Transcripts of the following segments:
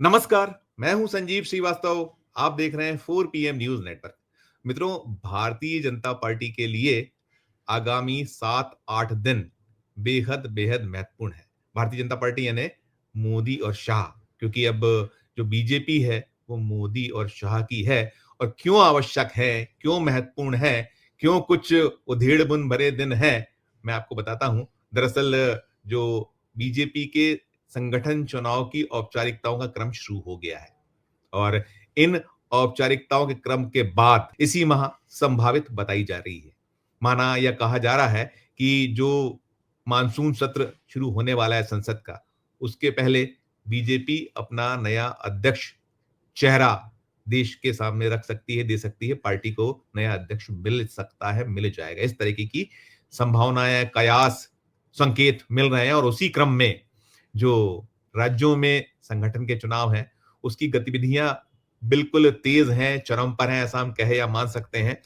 नमस्कार, मैं हूं संजीव श्रीवास्तव। आप देख रहे हैं 4 PM न्यूज नेटवर्क। मित्रों, भारतीय जनता पार्टी के लिए आगामी 7-8 दिन बेहद बेहद महत्वपूर्ण है। भारतीय जनता पार्टी यानी मोदी और शाह, क्योंकि अब जो बीजेपी है वो मोदी और शाह की है। और क्यों आवश्यक है, क्यों महत्वपूर्ण है, क्यों कुछ उधेड़-बुन भरे दिन है, मैं आपको बताता हूं। दरअसल जो बीजेपी के संगठन चुनाव की औपचारिकताओं का क्रम शुरू हो गया है और इन औपचारिकताओं के क्रम के बाद इसी माह संभावित बताई जा रही है। माना या कहा जा रहा है कि जो मानसून सत्र शुरू होने वाला है संसद का, उसके पहले बीजेपी अपना नया अध्यक्ष चेहरा देश के सामने रख सकती है, दे सकती है। पार्टी को नया अध्यक्ष मिल सकता है, मिल जाएगा। इस तरीके की संभावनाएं, कयास, संकेत मिल रहे हैं और उसी क्रम में जो राज्यों में संगठन के चुनाव हैं, उसकी गतिविधियां बिल्कुल तेज हैं, चरम पर हैं, ऐसा हम कहे या मान सकते हैं।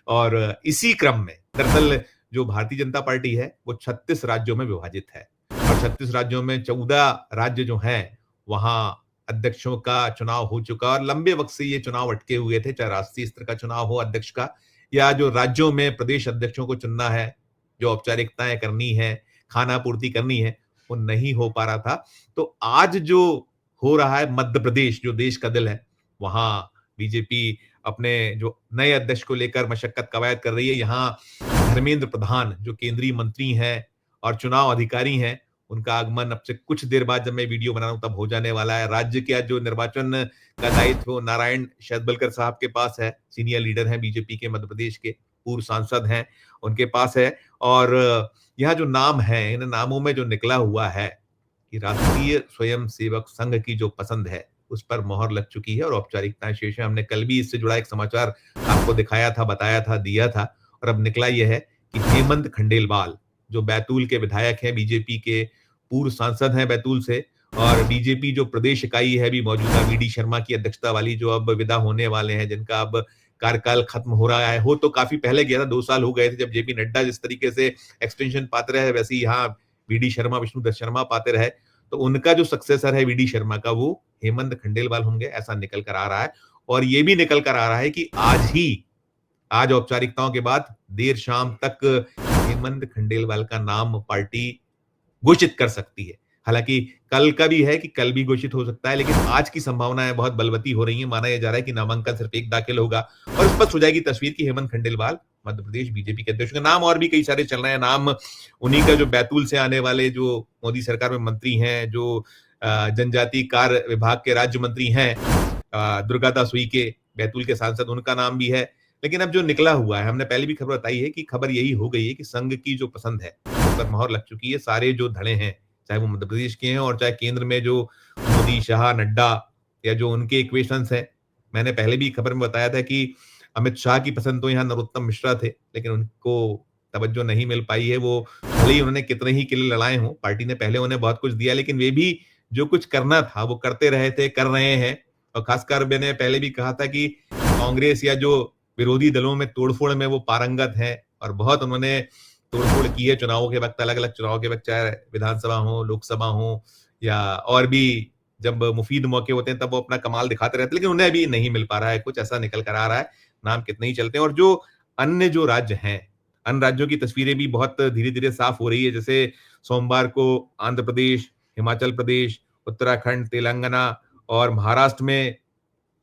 और इसी क्रम में दरअसल जो भारतीय जनता पार्टी है, वो 36 राज्यों में विभाजित है और 36 राज्यों में 14 राज्य जो हैं, वहां अध्यक्षों का चुनाव हो चुका और लंबे वक्त से ये चुनाव अटके हुए थे, चाहे राष्ट्रीय स्तर का चुनाव हो अध्यक्ष का या जो राज्यों में प्रदेश अध्यक्षों को चुनना है, जो औपचारिकताएं करनी है, खाना पूर्ति करनी है, वो नहीं हो पा रहा था। तो आज जो हो रहा है मध्य प्रदेश, जो देश का दिल है, वहां बीजेपी अपने जो नए अध्यक्ष को लेकर मशक्कत कवायद कर रही है। यहाँ धर्मेंद्र प्रधान जो केंद्रीय मंत्री हैं और चुनाव अधिकारी हैं, उनका आगमन अब से कुछ देर बाद जब मैं वीडियो बना रहा हूं तब हो जाने वाला है। राज्य का जो निर्वाचन का दायित्व नारायण शैलबलकर साहब के पास है, सीनियर लीडर हैं बीजेपी के मध्य प्रदेश के, पूर्व सांसद हैं, उनके पास है। और यहाँ जो नाम है, इन नामों में जो निकला हुआ है कि राष्ट्रीय स्वयंसेवक संघ की जो पसंद है, उस पर मोहर लग चुकी है और औपचारिकताएं शेष हैं। हमने कल भी इससे जुड़ा एक समाचार आपको दिखाया था, बताया था, दिया था। और अब निकला यह है कि हेमंत खंडेलवाल, जो बैतूल के विधायक हैं, बीजेपी के पूर्व सांसद हैं बैतूल से, और बीजेपी जो प्रदेश इकाई है भी मौजूदा वीडी शर्मा की अध्यक्षता वाली, जो अब विदा होने वाले हैं, जिनका अब कार्यकाल खत्म हो रहा है। हो तो काफी पहले गया था, 2 साल हो गए थे जब जेपी नड्डा जिस तरीके से एक्सटेंशन पाते रहे, वैसे ही यहाँ वीडी शर्मा, विष्णुदत्त शर्मा पाते रहे। तो उनका जो सक्सेसर है वीडी शर्मा का, वो हेमंत खंडेलवाल होंगे, ऐसा निकल कर आ रहा है। और ये भी निकल कर आ रहा है कि आज औपचारिकताओं के बाद देर शाम तक हेमंत खंडेलवाल का नाम पार्टी घोषित कर सकती है। हालाँकि कल का भी है कि कल भी घोषित हो सकता है, लेकिन आज की संभावनाएँ बहुत बलवती हो रही हैं। माना ये जा रहा है कि नामांकन सिर्फ एक दाखिल होगा और स्पष्ट हो जाएगी तस्वीर कि हेमंत खंडेलवाल मध्य प्रदेश बीजेपी के अध्यक्ष होंगे। नाम और भी कई सारे चल रहे हैं। नाम उन्हीं का जो बैतूल से आने वाले, जो मोदी सरकार में मंत्री हैं, जो जनजातीय कार्य विभाग के राज्य मंत्री हैं, दुर्गादास उइके, बैतूल के सांसद, उनका नाम भी है। लेकिन अब जो निकला हुआ है, हमने पहले भी खबर बताई है कि खबर यही हो गई है कि संघ की जो पसंद है, उस पर मोहर लग चुकी है। सारे जो धड़े हैं, चाहे वो मध्य प्रदेश के हैं और चाहे केंद्र में जो मोदी, शाह, नड्डा या जो उनके इक्वेशंस हैं। मैंने पहले भी खबर में बताया था कि अमित शाह की पसंद तो यहाँ नरोत्तम मिश्रा थे, लेकिन उनको तवज्जो नहीं मिल पाई है। वो भले ही उन्होंने कितने ही किले लड़ाए हों, पार्टी ने पहले उन्हें बहुत कुछ दिया, लेकिन वे भी जो कुछ करना था वो करते रहे थे, कर रहे हैं। और खासकर मैंने पहले भी कहा था कि कांग्रेस या जो विरोधी दलों में तोड़फोड़ में वो पारंगत हैं और बहुत उन्होंने तोड़फोड़ की है चुनावों के वक्त, अलग-अलग चुनाव के वक्त, चाहे विधानसभा हो, लोकसभा हो या और भी जब मुफीद मौके होते हैं तब वो अपना कमाल दिखाते रहते हैं, लेकिन उन्हें अभी नहीं मिल पा रहा है कुछ, ऐसा निकल कर आ रहा है। नाम कितने ही चलते हैं। और जो अन्य जो राज्य हैं, अन्य राज्यों की तस्वीरें भी बहुत धीरे-धीरे साफ हो रही है। जैसे सोमवार को आंध्र प्रदेश, हिमाचल प्रदेश, उत्तराखंड, तेलंगाना और महाराष्ट्र में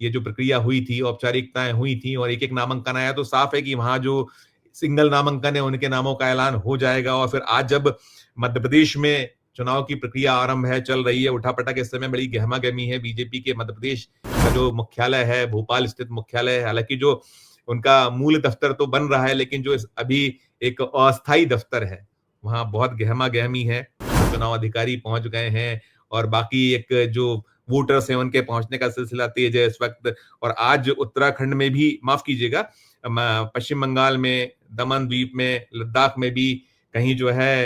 ये जो प्रक्रिया हुई थी, औपचारिकताएँ हुई थी और एक-एक नामांकन आया, तो साफ है कि वहाँ जो सिंगल नामांकन है, उनके नामों का ऐलान हो जाएगा। और फिर आज जब मध्य प्रदेश में चुनाव की प्रक्रिया आरंभ है, चल रही है, उठा-पटक, इस समय बड़ी गहमा-गहमी है। बीजेपी के मध्य प्रदेश का जो मुख्यालय है, भोपाल स्थित मुख्यालय है, हालाँकि जो उनका मूल दफ्तर तो बन रहा है, लेकिन जो अभी एक अस्थायी दफ्तर है, वहाँ बहुत गहमा-गहमी है। चुनाव अधिकारी पहुँच गए हैं और बाकी एक जो वोटर्स हैं, उनके पहुँचने का सिलसिला तेज है इस वक्त। और आज उत्तराखंड में भी, माफ़ कीजिएगा, पश्चिम बंगाल में, दमन द्वीप में, लद्दाख में भी कहीं जो है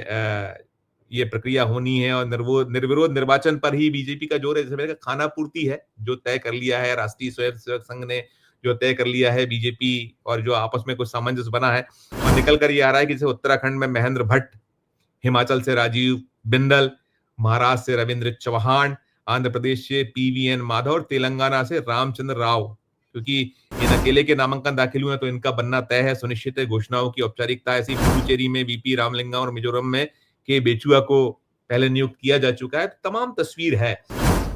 ये प्रक्रिया होनी है। और निर्विरोध निर्वाचन पर ही बीजेपी का जोर है। जैसे मैंने कहा, खाना पूर्ति है जो तय कर लिया है राष्ट्रीय स्वयंसेवक संघ ने, जो तय कर लिया है बीजेपी, और जो आपस में कुछ सामंजस्य बना है और निकल कर ये आ रहा है कि जैसे उत्तराखंड में महेंद्र भट्ट, हिमाचल से राजीव बिंदल, महाराष्ट्र से रविंद्र चौहान, आंध्र प्रदेश से पीवीएन माधव और तेलंगाना से रामचंद्र राव। क्योंकि इन अकेले के नामांकन दाखिल हुए हैं तो इनका बनना तय है, सुनिश्चित है। घोषणाओं की औपचारिकता ऐसी पुडुचेरी में वीपी रामलिंगम और मिजोरम में के बेचुआ को पहले नियुक्त किया जा चुका है। तमाम तस्वीर है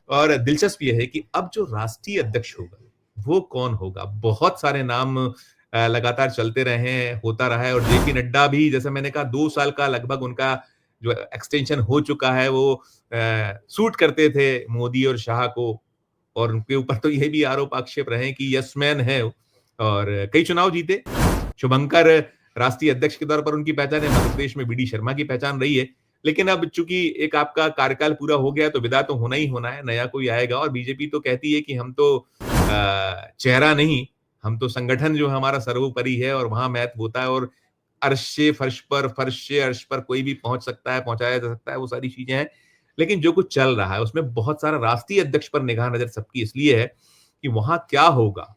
और दिलचस्प ये है कि अब जो राष्ट्रीय अध्यक्ष होगा, वो कौन होगा? बहुत सारे नाम लगातार चलते रहे हैं, होता रहा है और जेपी नड्डा भी जैसे मैंने कहा 2 साल का लगभग उनका जो एक्सटेंशन हो चुका है वो सूट करते थे मोदी और शाह को और उनके ऊपर तो ये भी आरोप-आक्षेप रहे कि यस मैन है और कई चुनाव जीते। शुभंकर राष्ट्रीय अध्यक्ष के तौर पर उनकी पहचान है, मध्य प्रदेश में बीडी शर्मा की पहचान रही है। लेकिन अब चूँकि एक आपका कार्यकाल पूरा हो गया तो विदा तो होना ही होना है, नया कोई आएगा और बीजेपी तो कहती है कि हम तो चेहरा नहीं, हम तो संगठन जो हमारा सर्वोपरि है और वहाँ महत्व होता है और अर्श से फर्श पर, फर्श से अर्श पर कोई भी पहुँच सकता है, पहुँचाया जा सकता है, वो सारी चीज़ें हैं। लेकिन जो कुछ चल रहा है उसमें बहुत सारा राष्ट्रीय अध्यक्ष पर निगाह नज़र सबकी इसलिए है कि वहाँ क्या होगा?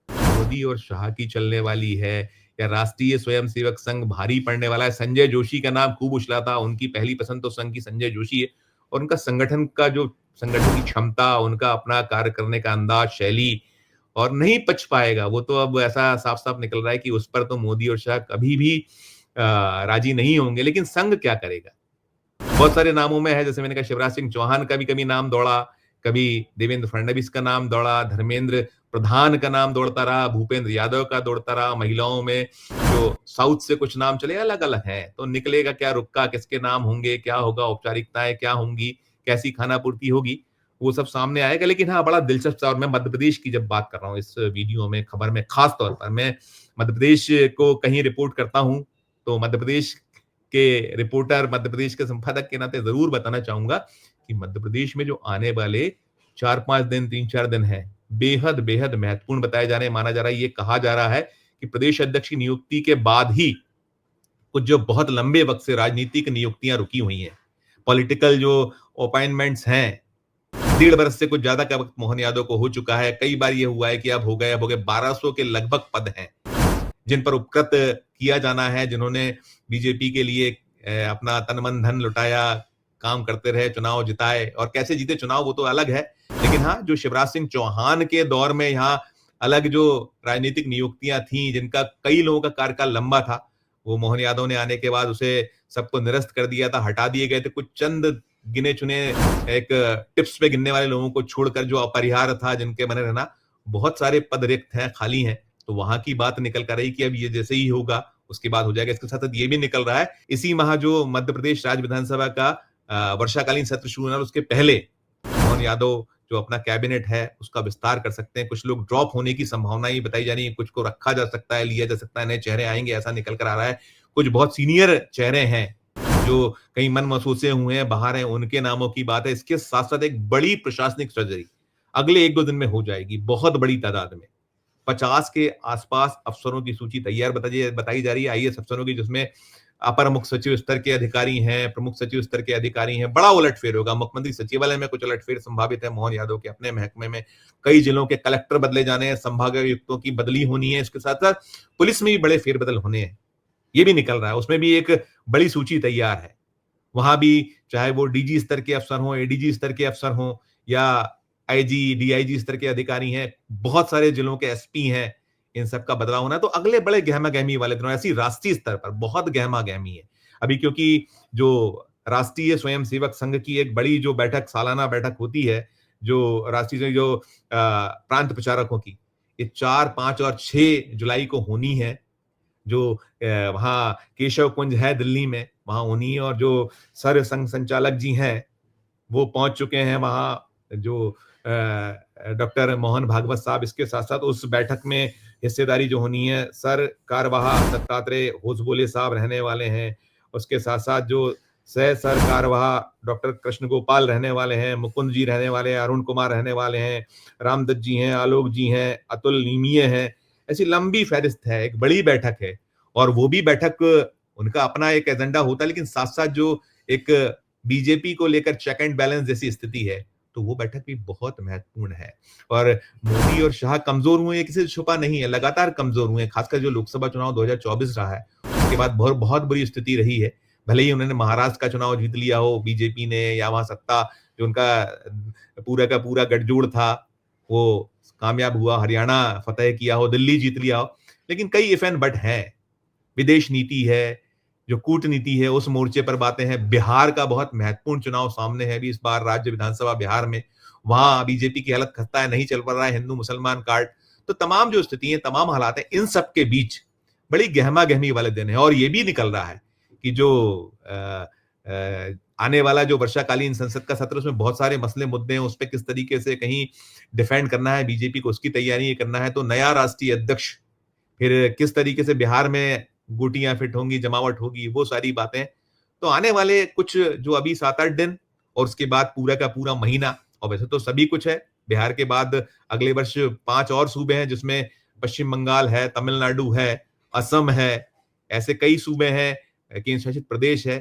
मोदी और शाह की चलने वाली है या राष्ट्रीय स्वयंसेवक संघ भारी पड़ने वाला है। संजय जोशी का नाम खूब उछला था, उनकी पहली पसंद तो संघ की संजय जोशी है और उनका संगठन का जो संगठन की क्षमता, उनका अपना कार्य करने का अंदाज, शैली और नहीं पच पाएगा। वो तो अब ऐसा साफ-साफ निकल रहा है कि उस पर तो मोदी और शाह कभी भी राज़ी नहीं होंगे। लेकिन संघ क्या करेगा? बहुत सारे नामों में है, जैसे मैंने कहा शिवराज सिंह चौहान का भी कभी नाम दौड़ा, कभी देवेंद्र फडणवीस का नाम दौड़ा, धर्मेंद्र प्रधान का नाम दौड़ता रहा, भूपेंद्र यादव का दौड़ता रहा, महिलाओं में जो साउथ से कुछ नाम चले अलग-अलग हैं, तो निकलेगा क्या रुक्का, किसके नाम होंगे, क्या होगा, औपचारिकताएँ क्या होंगी, कैसी खानापूर्ति होगी, वो सब सामने आएगा। लेकिन हाँ, बड़ा दिलचस्प था और मैं मध्य प्रदेश की जब बात कर रहा हूँ इस वीडियो में, खबर में, खास तौर पर मैं मध्य प्रदेश को कहीं रिपोर्ट करता हूँ, तो मध्य प्रदेश के रिपोर्टर, मध्य प्रदेश के संपादक के नाते ज़रूर बताना चाहूँगा कि मध्य प्रदेश में जो आने वाले 4-5 दिन, 3-4 दिन हैं, बेहद महत्वपूर्ण बताए जा रहे हैं, माना जा रहा है, ये कहा जा रहा है कि प्रदेश अध्यक्ष की नियुक्ति के बाद ही कुछ जो बहुत लंबे वक़्त से राजनीतिक नियुक्तियाँ रुकी हुई हैं, पॉलिटिकल जो अपॉइंटमेंट्स हैं, 1.5 बरस से कुछ ज़्यादा का वक़्त मोहन यादव को हो चुका है। कई बार ये हुआ है कि अब हो गए 1200 के लगभग पद हैं। जिन पर उपकृत किया जाना है, जिन्होंने बीजेपी के लिए अपना तन मन धन लुटाया, काम करते रहे, चुनाव जिताए और कैसे जीते चुनाव वो तो अलग है। लेकिन हाँ, जो शिवराज सिंह चौहान के दौर में यहाँ अलग जो राजनीतिक नियुक्तियाँ थीं, जिनका कई लोगों का कार्यकाल लंबा था, वो मोहन यादव ने आने के बाद उसे सबको निरस्त कर दिया था, हटा दिए गए थे। कुछ चंद गिने-चुने एक टिप्स पे गिनने वाले लोगों को छोड़कर जो अपरिहार्य था, जिनके बने रहना, बहुत सारे पद रिक्त हैं, खाली हैं। तो वहाँ की बात निकल कर आई कि अब ये जैसे ही होगा, उसके बाद हो जाएगा। इसके साथ-साथ ये भी निकल रहा है, इसी माह जो मध्य प्रदेश राज्य विधानसभा का वर्षाकालीन सत्र शुरू होना है, उसके पहले मोहन यादव जो अपना कैबिनेट है, उसका विस्तार कर सकते हैं। कुछ लोग ड्रॉप होने की संभावनाएँ बताई जा रही हैं, कुछ को रखा जा सकता है, लिया जा सकता है, नए चेहरे आएँगे, ऐसा निकल कर आ रहा है। कुछ बहुत सीनियर चेहरे हैं, जो कहीं मन मसोसे हुए हैं, बाहर हैं, उनके नामों की बात है। इसके साथ-साथ एक बड़ी प्रशासनिक सर्जरी अगले 1-2 दिन में हो जाएगी, बहुत बड़ी तादाद में। 50 के आसपास अफसरों की सूची तैयार बताई जा रही है, आईएएस अफसरों की, जिसमें अपर मुख्य सचिव स्तर के अधिकारी हैं, प्रमुख सचिव स्तर के अधिकारी हैं। बड़ा उलटफेर होगा, मुख्यमंत्री सचिवालय में कुछ उलटफेर संभावित है, मोहन यादव के अपने महकमे में कई जिलों के कलेक्टर बदले जाने हैं, संभागायुक्तों की बदली होनी है, इसके साथ-साथ पुलिस में भी बड़े फेरबदल होने हैं। ये भी निकल रहा है, उसमें भी एक बड़ी सूची तैयार है। वहाँ भी चाहे वो डीजी स्तर के अफसर हों, एडीजी स्तर के अफसर हों या आईजी, डीआईजी स्तर के अधिकारी हैं, बहुत सारे जिलों के एसपी हैं, इन सब का बदलाव होना है, तो अगले बड़े गहमा-गहमी वाले दिनों ऐसी राष्ट्रीय स्तर पर बहुत गहमा-गहमी है। अभी क्योंकि जो राष्ट्रीय स्वयंसेवक संघ की एक बड़ी जो बैठक, सालाना बैठक होती है, जो राष्ट्रीय जो प्रांत प्रचारकों की, ये 4, 5 और 6 जुलाई को होनी है। जो वहाँ केशव कुंज है दिल्ली में, वहाँ होनी है और जो सर संघ संचालक जी हैं, वो पहुँच चुके हैं वहाँ, जो डॉक्टर मोहन भागवत साहब। इसके साथ-साथ उस बैठक में हिस्सेदारी जो होनी है, सर कारवाहा दत्तात्रेय होसबोले साहब रहने वाले हैं। उसके साथ-साथ जो सर कारवाहा डॉक्टर कृष्ण गोपाल रहने वाले हैं, मुकुंद जी रहने वाले हैं, अरुण कुमार रहने वाले हैं, रामदत्त जी हैं, आलोक जी हैं, अतुल नीमिये हैं। ऐसी लंबी फ़हरिस्त है, एक बड़ी बैठक है और वो भी बैठक उनका अपना एक एजेंडा होता है, लेकिन साथ-साथ जो एक बीजेपी को लेकर चेक एंड बैलेंस जैसी स्थिति है, तो वो बैठक भी बहुत महत्वपूर्ण है। और मोदी और शाह कमज़ोर हुए, ये किसी से छुपा नहीं है, लगातार कमज़ोर हुए हैं, खासकर जो लोकसभा चुनाव 2024 रहा है, उसके बाद बहुत बहुत बुरी स्थिति रही है। भले ही उन्होंने महाराष्ट्र का चुनाव जीत लिया हो बीजेपी ने, या वहां सत्ता जो उनका पूरा का पूरा गठजोड़ था वो कामयाब हुआ, हरियाणा फतेह किया हो, दिल्ली जीत लिया हो, लेकिन कई इफ एंड बट हैं। विदेश नीति है, जो कूटनीति है, उस मोर्चे पर बातें हैं। बिहार का बहुत महत्वपूर्ण चुनाव सामने है अभी इस बार, राज्य विधानसभा बिहार में। वहां बीजेपी की हालत खस्ता है, नहीं चल पा रहा है हिंदू मुसलमान कार्ड। तो तमाम जो स्थिति है, तमाम हालात है, इन सब के बीच बड़ी गहमा गहमी वाले दिन है। और ये भी निकल रहा है कि जो आने वाला जो वर्षाकालीन संसद का सत्र, उसमें बहुत सारे मसले मुद्दे हैं, उस पर किस तरीके से कहीं डिफेंड करना है बीजेपी को, उसकी तैयारी करना है। तो नया राष्ट्रीय अध्यक्ष, फिर किस तरीके से बिहार में गोटियां फिट होंगी, जमावट होगी, वो सारी बातें। तो आने वाले कुछ जो अभी 7-8 दिन और उसके बाद पूरा का पूरा महीना, और वैसे तो सभी कुछ है। बिहार के बाद अगले वर्ष 5 और सूबे हैं, जिसमें पश्चिम बंगाल है, तमिलनाडु है, असम है, ऐसे कई सूबे हैं, केंद्र शासित प्रदेश है।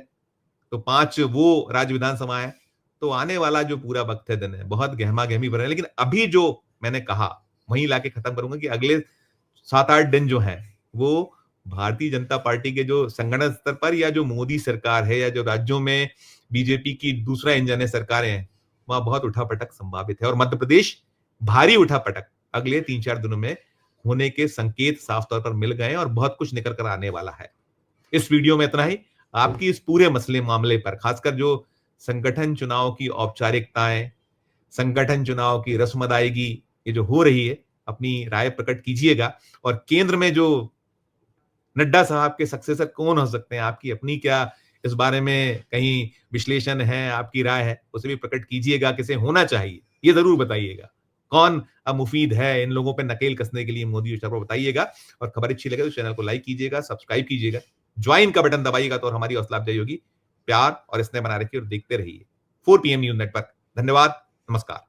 तो 5 वो राज्य विधानसभा है। तो आने वाला जो पूरा वक्त है, दिन है, बहुत गहमा गहमी भरा है। लेकिन अभी जो मैंने कहा वहीं लाके खत्म करूंगा कि अगले 7-8 दिन जो है वो भारतीय जनता पार्टी के जो संगठन स्तर पर, या जो मोदी सरकार है, या जो राज्यों में बीजेपी की दूसरा इंजन है, सरकारें हैं, वहां बहुत उठापटक संभावित है। और मध्य प्रदेश भारी उठापटक अगले 3-4 दिनों में होने के संकेत साफ तौर पर मिल गए हैं, और बहुत कुछ निकल कर आने वाला है। इस वीडियो में इतना ही। आपकी इस पूरे मसले मामले पर, खासकर जो संगठन चुनाव की औपचारिकताएं, संगठन चुनाव की रस्म अदायगी, ये जो हो रही है, अपनी राय प्रकट कीजिएगा। और केंद्र में जो नड्डा साहब के सक्सेसर कौन हो सकते हैं, आपकी अपनी क्या इस बारे में कहीं विश्लेषण है, आपकी राय है, उसे भी प्रकट कीजिएगा। किसे होना चाहिए ये जरूर बताइएगा। कौन अब मुफीद है इन लोगों पे नकेल कसने के लिए, मोदी और शर्मा, बताइएगा। और खबर अच्छी लगे तो चैनल को लाइक कीजिएगा, सब्सक्राइब कीजिएगा, ज्वाइन का बटन दबाइएगा तो हमारी हौसला अफजाई होगी। प्यार और स्नेह बना रखिए और देखते रहिए 4 PM न्यूज नेटवर्क। धन्यवाद, नमस्कार।